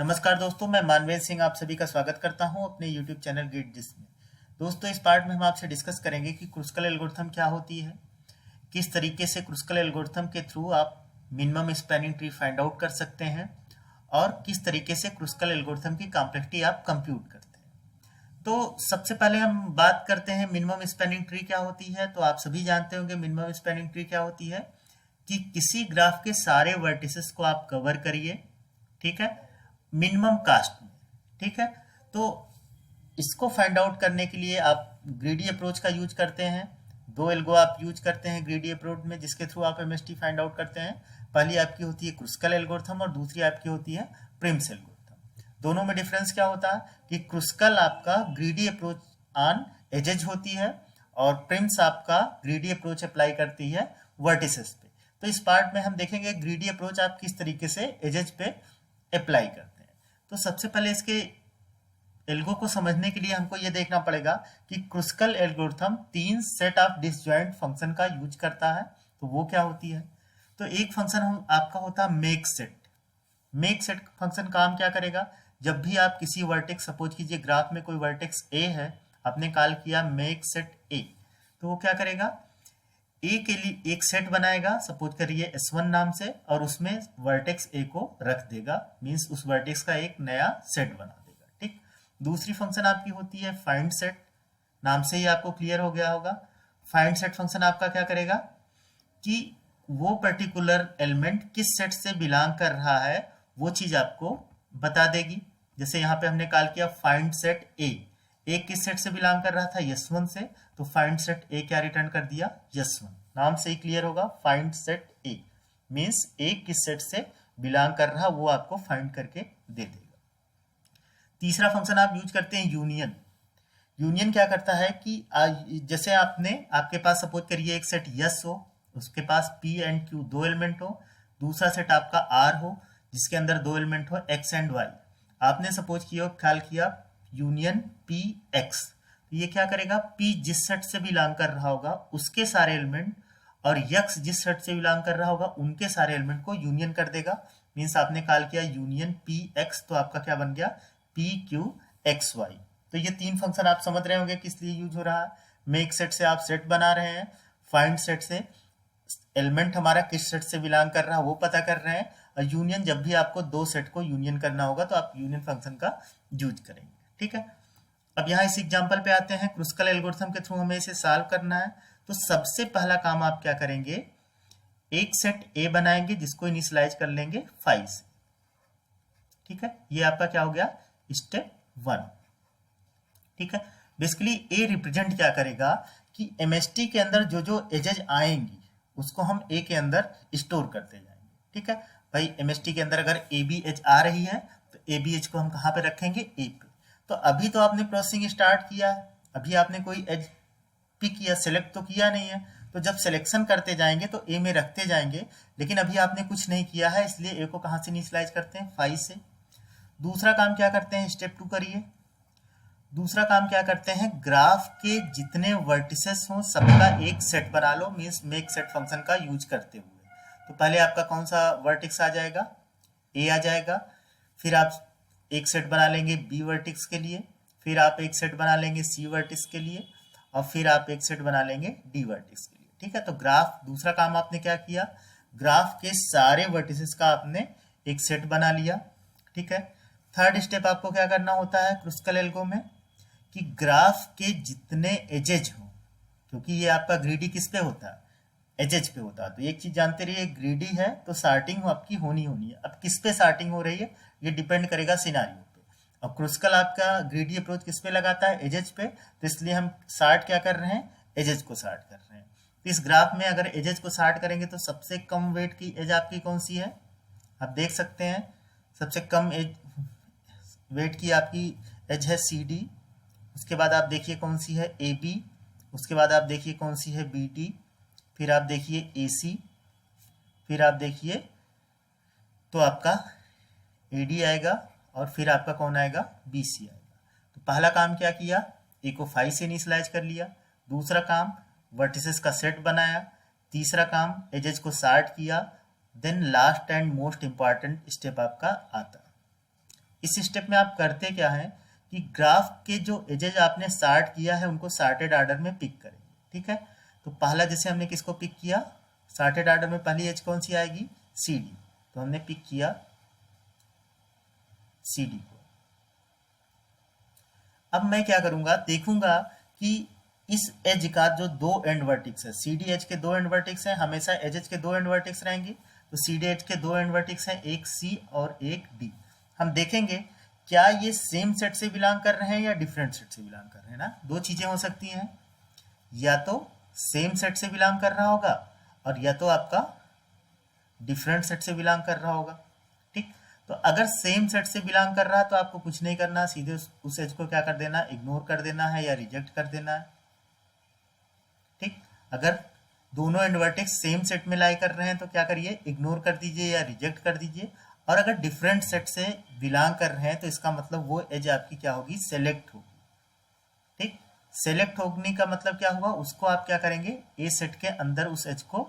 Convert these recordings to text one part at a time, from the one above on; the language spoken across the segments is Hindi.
नमस्कार दोस्तों, मैं मानवेंद्र सिंह आप सभी का स्वागत करता हूं अपने YouTube चैनल गेट जिस में। दोस्तों, इस पार्ट में हम आपसे डिस्कस करेंगे कि क्रुस्कल एल्गोरिथम क्या होती है, किस तरीके से क्रुस्कल एल्गोरिथम के थ्रू आप minimum spanning tree find out कर सकते हैं और किस तरीके से क्रुस्कल एल्गोरिथम की कॉम्प्लेक्सिटी आप कंप्यूट करते हैं। तो सबसे पहले हम बात करते हैं मिनिमम स्पैनिंग ट्री क्या होती है। तो आप सभी जानते होंगे मिनिमम स्पैनिंग ट्री क्या होती है कि किसी ग्राफ के सारे वर्टिसेस को आप कवर करिए, ठीक है, मिनिमम कास्ट में। ठीक है, तो इसको फाइंड आउट करने के लिए आप ग्रीडी अप्रोच का यूज करते हैं। दो एल्गो आप यूज करते हैं ग्रीडी अप्रोच में जिसके थ्रू आप एमएसटी फाइंड आउट करते हैं। पहली आपकी होती है क्रुस्कल एल्गोरिथम और दूसरी आपकी होती है प्रिम्स एल्गोरिथम। दोनों में डिफरेंस क्या होता है कि क्रुस्कल आपका ग्रीडी अप्रोच ऑन एजेज होती है और प्रिम्स आपका ग्रीडी अप्रोच अप्लाई करती है वर्टिसेस पे। तो इस पार्ट में हम देखेंगे ग्रीडी अप्रोच आप किस तरीके से एजेज पे अप्लाई करते हैं। तो सबसे पहले इसके एल्गो को समझने के लिए हमको ये देखना पड़ेगा कि Kruskal algorithm 3 set of disjoint function का यूज करता है। तो वो क्या होती है? तो एक फंक्शन आपका होता है make set. Make set function काम क्या करेगा? जब भी आप किसी वर्टेक्स, सपोज कीजिए ग्राफ में कोई वर्टेक्स ए है, आपने कॉल किया मेक सेट ए, तो वो क्या करेगा? ए के लिए एक सेट बनाएगा, सपोज करिए S1 नाम से, और उसमें वर्टेक्स ए को रख देगा, मींस उस वर्टेक्स का एक नया सेट बना देगा। ठीक। दूसरी फंक्शन आपकी होती है फाइंड सेट, नाम से ही आपको क्लियर हो गया होगा। फाइंड सेट फंक्शन आपका क्या करेगा कि वो पर्टिकुलर एलिमेंट किस सेट से बिलोंग कर रहा है वो चीज आपको बता देगी। जैसे यहाँ पे हमने कॉल किया फाइंड सेट ए किस सेट से बिलोंग कर रहा था? S1 से, तो फाइंड सेट ए क्या रिटर्न कर दिया? S1। नाम से ही क्लियर होगा, फाइंड सेट ए मींस ए किस सेट से बिलोंग कर रहा वो आपको फाइंड करके दे देगा। तीसरा फंक्शन आप यूज करते हैं यूनियन। यूनियन क्या करता है कि जैसे आपके पास सपोज करिए एक सेट यस हो, उसके पास P एंड Q दो एलिमेंट हो, दूसरा सेट आपका R हो जिसके अंदर दो एलिमेंट हो X एंड Y। आपने सपोज किया, ख्याल किया यूनियन P X, तो ये क्या करेगा? P जिस सेट से बिलोंग कर रहा होगा उसके सारे एलिमेंट और X जिस सेट से बिलोंग कर रहा होगा उनके सारे एलिमेंट को यूनियन कर देगा। मीन्स आपने कॉल किया यूनियन P X, तो आपका क्या बन गया? P Q X Y। तो ये तीन फंक्शन आप समझ रहे होंगे किस लिए यूज हो रहा है। मेक सेट से आप सेट बना रहे हैं, फाइंड सेट से एलिमेंट हमारा किस सेट से बिलोंग कर रहा है वो पता कर रहे हैं, और यूनियन जब भी आपको दो सेट को यूनियन करना होगा तो आप यूनियन फंक्शन का यूज करेंगे। ठीक है, अब यहाँ इस एग्जांपल पे आते हैं। क्रुस्कल एल्गोरिथम के थ्रू हमें इसे सॉल्व करना है। तो सबसे पहला काम आप क्या करेंगे? एक सेट ए बनाएंगे जिसको इनिशियलाइज कर लेंगे 5 से। ठीक है, ये आपका क्या हो गया? स्टेप 1। ठीक है, बेसिकली ए रिप्रेजेंट क्या करेगा कि एमएसटी के अंदर जो जो एजेज आएंगी उसको हम ए के अंदर स्टोर करते जाएंगे। ठीक है भाई, एमएसटी के अंदर अगर ए बी एच आ रही है तो ए बी एच को हम कहाँ पे रखेंगे? ए पे। तो अभी तो आपने प्रोसेसिंग स्टार्ट किया है, अभी आपने कोई एज पिक किया, सेलेक्ट तो किया नहीं है। तो जब सिलेक्शन करते जाएंगे तो ए में रखते जाएंगे, लेकिन अभी आपने कुछ नहीं किया है, इसलिए ए को कहाँ से इनिशियलाइज करते हैं? 5 से। दूसरा काम क्या करते हैं? स्टेप 2 करिए। दूसरा काम क्या करते हैं? ग्राफ के जितने वर्टिसेस हों सबका एक सेट बना लो, मीन्स मेक सेट फंक्शन का यूज करते हुए। तो पहले आपका कौन सा वर्टिक्स आ जाएगा? ए आ जाएगा। फिर आप एक सेट बना लेंगे बी वर्टिक्स के लिए, फिर आप एक सेट बना लेंगे सी वर्टिक्स के लिए, और फिर आप एक सेट बना लेंगे डी वर्टिक्स के लिए। ठीक है, तो ग्राफ, दूसरा काम आपने क्या किया? ग्राफ के सारे वर्टिसेस का आपने एक सेट बना लिया। ठीक है, थर्ड स्टेप आपको क्या करना होता है क्रुस्कल एल्गो में कि ग्राफ के जितने एजेज हो, क्योंकि ये आपका ग्रीडी किस पे होता है? एजेज पे होता है। तो एक चीज जानते रहिए, ग्रीडी है तो सार्टिंग आपकी होनी है। अब किस पे सार्टिंग हो रही है ये डिपेंड करेगा सिनारियो पे। अब क्रुस्कल आपका ग्रीडी अप्रोच किस पे लगाता है? एजेज पे, तो इसलिए हम सार्ट क्या कर रहे हैं? एजेज को सार्ट कर रहे हैं। तो इस ग्राफ में अगर एजेज को सार्ट करेंगे तो सबसे कम वेट की एज आपकी कौन सी है? आप देख सकते हैं सबसे कम एज वेट की आपकी एज है CD। उसके बाद आप देखिए कौन सी है? AB। उसके बाद आप देखिए कौन सी है? BT। फिर आप देखिए AC। फिर आप देखिए तो आपका AD आएगा, और फिर आपका कौन आएगा? BC आएगा। तो पहला काम क्या किया? A को 5 से इनिशियलाइज कर लिया। दूसरा काम वर्टिसेस का सेट बनाया। तीसरा काम एजेस को सॉर्ट किया। Then last and most important step आपका आता है इस स्टेप में आप करते क्या है कि ग्राफ के जो एजेज आपने सार्ट किया है उनको सार्टेड ऑर्डर में पिक करेंगे, ठीक है। तो पहला जैसे हमने किसको पिक किया, सार्टेड ऑर्डर में पहली एज कौन सी आएगी, सी डी, तो हमने पिक किया सी डी को। अब मैं क्या करूंगा, देखूंगा कि इस एज का जो दो एंड वर्टेक्स है, सी डी एज के दो एंड वर्टेक्स हैं, हमेशा एज एज के दो एंड वर्टेक्स रहेंगे, तो सी डी एज के दो एंड वर्टेक्स हैं, एक सी और एक डी। हम देखेंगे क्या ये सेम सेट से बिलोंग कर रहे हैं या डिफरेंट सेट से बिलोंग कर रहे हैं ना, दो चीजें हो सकती हैं, या तो सेम सेट से बिलोंग कर रहा होगा और या तो आपका डिफरेंट सेट से बिलोंग कर रहा होगा, ठीक। तो अगर सेम सेट से बिलोंग कर रहा है तो आपको कुछ नहीं करना, सीधे उस एज को क्या कर देना, इग्नोर कर देना है या रिजेक्ट कर देना है, ठीक। अगर दोनों एंड वर्टेक्स सेम सेट में लाई कर रहे हैं तो क्या करिए, इग्नोर कर दीजिए या रिजेक्ट कर दीजिए। और अगर डिफरेंट सेट से बिलोंग कर रहे हैं तो इसका मतलब वो एज आपकी क्या होगी, सेलेक्ट होगी, ठीक। सेलेक्ट होने का मतलब क्या हुआ, उसको आप क्या करेंगे, ए सेट के अंदर उस एज को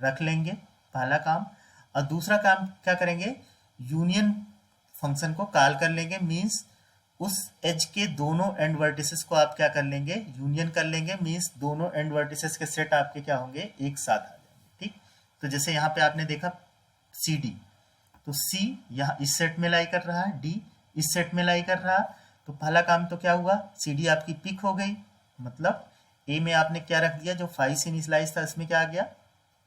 रख लेंगे, पहला काम। और दूसरा काम क्या करेंगे, यूनियन फंक्शन को कॉल कर लेंगे, मींस उस एज के दोनों एंड वर्टिसेस को आप क्या कर लेंगे, यूनियन कर लेंगे, मींस दोनों एंड वर्टिसेस के सेट आपके क्या होंगे, एक साथ आ जाएंगे, ठीक। तो जैसे यहाँ पे आपने देखा सी डी, तो सी यहाँ इस सेट में लाई कर रहा है, डी इस सेट में लाई कर रहा है, तो पहला काम तो क्या हुआ, सी डी आपकी पिक हो गई, मतलब ए में आपने क्या रख दिया, जो 5 से इनिशियलाइज था इसमें क्या आ गया,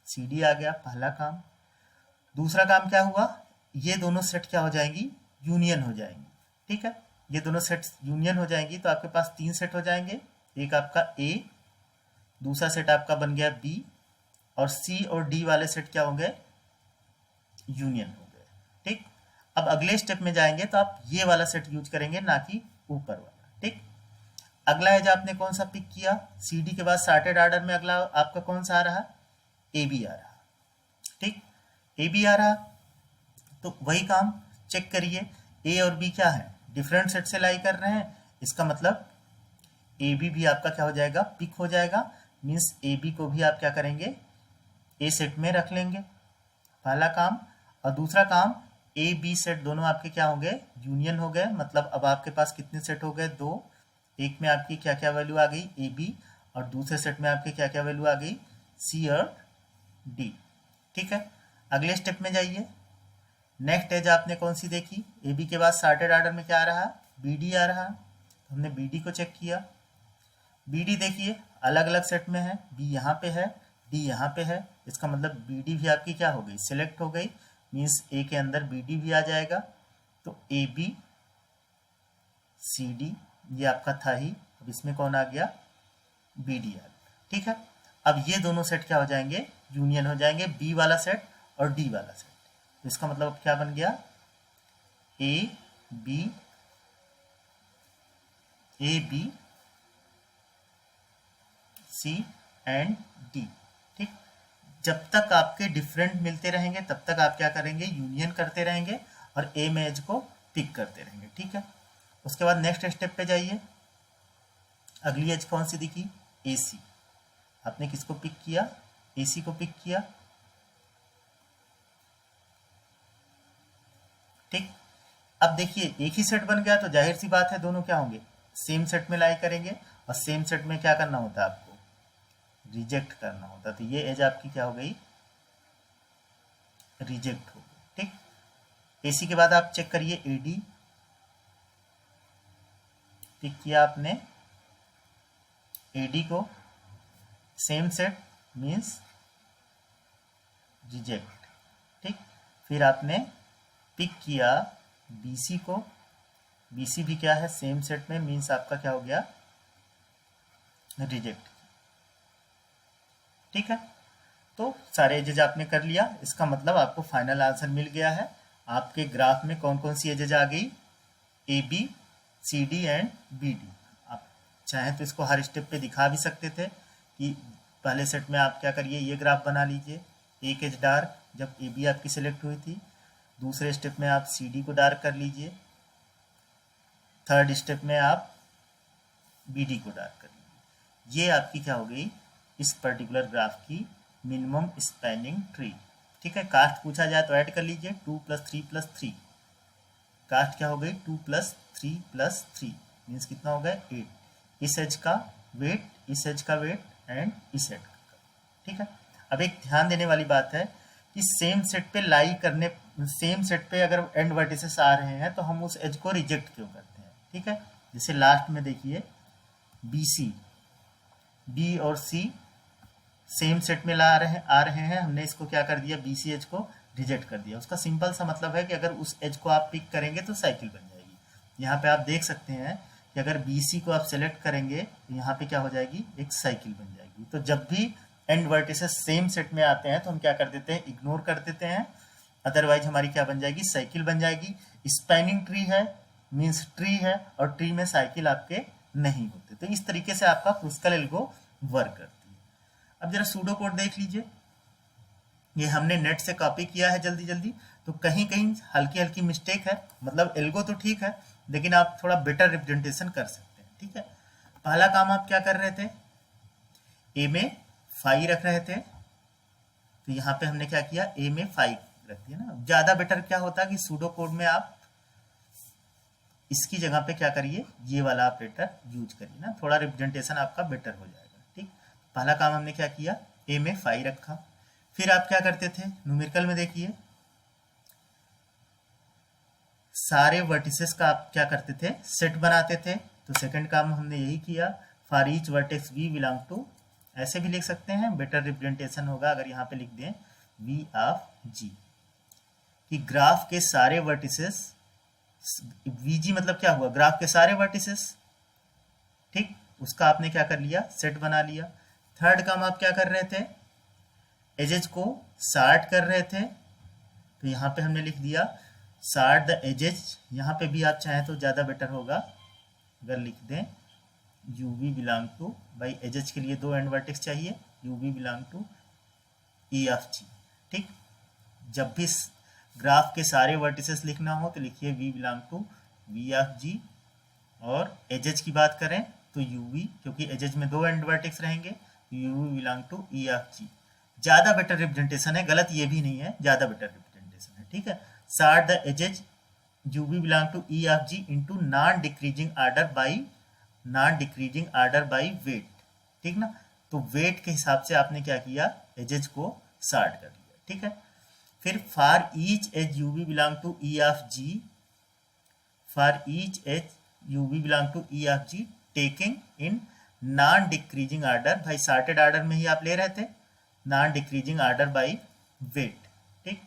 सी डी आ गया, पहला काम। दूसरा काम क्या हुआ, ये दोनों सेट क्या हो जाएंगी, यूनियन हो जाएंगी, ठीक है। ये दोनों सेट यूनियन हो जाएंगी तो आपके पास 3 सेट हो जाएंगे, एक आपका ए, दूसरा सेट आपका बन गया बी, और सी और डी वाले सेट क्या होंगे, यूनियन हो गए, ठीक। अब अगले स्टेप में जाएंगे तो आप ये वाला सेट यूज करेंगे, ना कि ऊपर वाला, ठीक। अगला एज आपने कौन सा पिक किया, सी डी के बाद सॉर्टेड ऑर्डर में अगला आपका कौन सा आ रहा, ए बी आ रहा, ठीक। ए बी आ रहा, तो वही काम चेक करिए, ए और बी क्या है, डिफरेंट सेट से लाई कर रहे हैं, इसका मतलब ए बी भी आपका क्या हो जाएगा, पिक हो जाएगा, मीन्स ए बी को भी आप क्या करेंगे, ए सेट में रख लेंगे, पहला काम। और दूसरा काम, ए बी सेट दोनों आपके क्या हो गए, यूनियन हो गए, मतलब अब आपके पास कितने सेट हो गए, दो, एक में आपकी क्या क्या वैल्यू आ गई, ए बी, और दूसरे सेट में आपके क्या क्या वैल्यू आ गई, सी और डी, ठीक है। अगले स्टेप में जाइए, नेक्स्ट एज आपने कौन सी देखी, ए बी के बाद सॉर्टेड ऑर्डर में क्या आ रहा, बी डी आ रहा, तो हमने बी डी को चेक किया, बी डी देखिए अलग अलग सेट में है, बी यहाँ पे है, डी यहाँ पे है, इसका मतलब बी डी भी आपकी क्या हो गई, सिलेक्ट हो गई, मीन्स ए के अंदर बी डी भी आ जाएगा, तो ए बी सी डी ये आपका था ही, अब इसमें कौन आ गया, बी डी आ गया, ठीक है। अब ये दोनों सेट क्या हो जाएंगे, यूनियन हो जाएंगे, बी वाला सेट और डी वाला सेट, तो इसका मतलब अब क्या बन गया, A B C and D, ठीक। जब तक आपके डिफरेंट मिलते रहेंगे तब तक आप क्या करेंगे, यूनियन करते रहेंगे और ए में एज को पिक करते रहेंगे, ठीक है। उसके बाद नेक्स्ट स्टेप पे जाइए, अगली एज कौन सी दिखी, ए सी, आपने किसको पिक किया, ए सी को पिक किया, ठीक। अब देखिए एक ही सेट बन गया तो जाहिर सी बात है दोनों क्या होंगे, सेम सेट में लाई करेंगे, और सेम सेट में क्या करना होता है, आपको रिजेक्ट करना होता है, तो ये एज आपकी क्या हो गई, रिजेक्ट हो गई, ठीक। एसी के बाद आप चेक करिए, एडी पिक किया आपने, एडी को सेम सेट मीन्स रिजेक्ट, ठीक। फिर आपने पिक किया बीसी को, बीसी भी क्या है, सेम सेट में, मीन्स आपका क्या हो गया, रिजेक्ट, ठीक है। तो सारे एजेज आपने कर लिया, इसका मतलब आपको फाइनल आंसर मिल गया है, आपके ग्राफ में कौन कौन सी एजेज आ गई, A B C D and B D. आप चाहें तो इसको हर स्टेप पे दिखा भी सकते थे कि पहले सेट में आप क्या करिए, ये ग्राफ बना लीजिए, एक एज डार्क जब ए बी आपकी सिलेक्ट हुई थी, दूसरे स्टेप में आप सी डी को डार्क कर लीजिए, थर्ड स्टेप में आप बी डी को डार्क कर लीजिए। ये आपकी क्या हो गई, इस पर्टिकुलर ग्राफ की मिनिमम स्पैनिंग ट्री, ठीक है। कास्ट पूछा जाए तो ऐड कर लीजिए, 2 + 3 + 3, कास्ट क्या हो गई 2 + 3 + 3 मीन्स कितना हो गया 8। इस एज का वेट, इस एज का वेट एंड इस एज का। ठीक है, अब एक ध्यान देने वाली बात है कि सेम सेट पे लाई करने, सेम सेट पे अगर एंड वर्टिसेस आ रहे हैं तो हम उस एज को रिजेक्ट क्यों करते हैं। ठीक है, जैसे लास्ट में देखिए BC, B और C सेम सेट में आ रहे हैं, हमने इसको क्या कर दिया, BC एज को रिजेक्ट कर दिया। उसका सिंपल सा मतलब है कि अगर उस एज को आप पिक करेंगे तो साइकिल बन जाएगी। यहाँ पे आप देख सकते हैं कि अगर BC को आप सेलेक्ट करेंगे तो यहाँ पे क्या हो जाएगी, एक साइकिल बन जाएगी। तो जब भी एंड वर्टिसेस सेम सेट में आते हैं तो हम क्या कर देते हैं, इग्नोर कर देते हैं, अदरवाइज हमारी क्या बन जाएगी, साइकिल बन जाएगी। स्पैनिंग ट्री है मीन्स ट्री है, और ट्री में साइकिल आपके नहीं होते। तो इस तरीके से आपका क्रुस्कल एल्गो वर्क करती है। अब जरा सूडो कोड देख लीजिए, ये हमने नेट से कॉपी किया है जल्दी जल्दी, तो कहीं कहीं हल्की हल्की मिस्टेक है, मतलब एल्गो तो ठीक है लेकिन आप थोड़ा बेटर रिप्रेजेंटेशन कर सकते हैं। ठीक है, पहला काम आप क्या कर रहे थे, ए में 5 रख रहे थे, तो यहाँ पे हमने क्या किया, ए में 5 रख दिया ना। ज्यादा बेटर क्या होता है कि सूडो कोड में आप इसकी जगह पे क्या करिए, ये वाला ऑपरेटर यूज करिए ना, थोड़ा रिप्रेजेंटेशन आपका बेटर हो जाएगा। ठीक, पहला काम हमने क्या किया, ए में 5 रखा। फिर आप क्या करते थे, न्यूमेरिकल में देखिए सारे वर्टिसेस का आप क्या करते थे, सेट बनाते थे। तो सेकंड काम हमने यही किया, for each vertex V belong to, ऐसे भी लिख सकते हैं, बेटर रिप्रेजेंटेशन होगा अगर यहाँ पे लिख दें V ऑफ G, कि ग्राफ के सारे वर्टिसेस, VG मतलब क्या हुआ, ग्राफ के सारे वर्टिसेस। ठीक, उसका आपने क्या कर लिया, सेट बना लिया। थर्ड काम आप क्या कर रहे थे, एजेस को सॉर्ट कर रहे थे, तो यहाँ पे हमने लिख दिया सॉर्ट द एजेस। यहाँ पे भी आप चाहें तो ज़्यादा बेटर होगा अगर लिख दें UV बिलोंग टू, भाई एजेस के लिए 2 एंड वर्टेक्स चाहिए, UV belong to E of G। ठीक, जब भी ग्राफ के सारे वर्टिसेस लिखना हो तो लिखिए V belong to V of G, और एजेस की बात करें तो UV, क्योंकि एजेस में 2 एंड वर्टेक्स रहेंगे, UV belong to E of G। ज़्यादा बेटर रिप्रेजेंटेशन है, गलत ये भी नहीं है, ज़्यादा बेटर रिप्रेजेंटेशन है। ठीक है, sort the edges UV belong to E of G into non decreasing order by weight. ठीक ना, तो वेट के हिसाब से आपने क्या किया, एजेस को सॉर्ट कर लिया। ठीक है, फिर for each edge UV belong to E of G, for each edge UV belong to E of G taking in non decreasing order, भाई सॉर्टेड ऑर्डर में ही आप ले रहे थे, non decreasing order by weight. ठीक,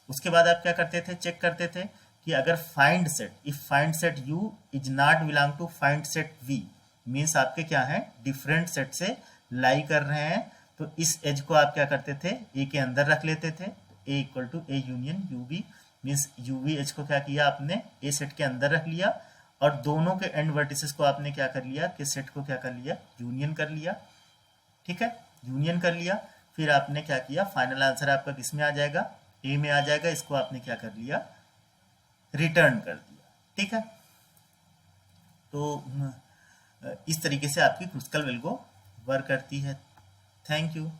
उसके बाद आप क्या करते थे, चेक करते थे कि अगर find set, if find set U is not belong to find set V, means आपके क्या है, डिफरेंट सेट से लाई कर रहे हैं, तो इस एज को आप क्या करते थे, ए के अंदर रख लेते थे। A equal to A union UV, means UV edge को क्या किया आपने, ए सेट के अंदर रख लिया, और दोनों के एंड वर्टिसेस को आपने क्या कर लिया, कि सेट को क्या कर लिया, यूनियन कर लिया। ठीक है, यूनियन कर लिया, फिर आपने क्या किया, फाइनल आंसर आपका किस में आ जाएगा, ए में आ जाएगा, इसको आपने क्या कर लिया, रिटर्न कर दिया। ठीक है, तो इस तरीके से आपकी क्रुस्कल एल्गो वर्क करती है। Thank you.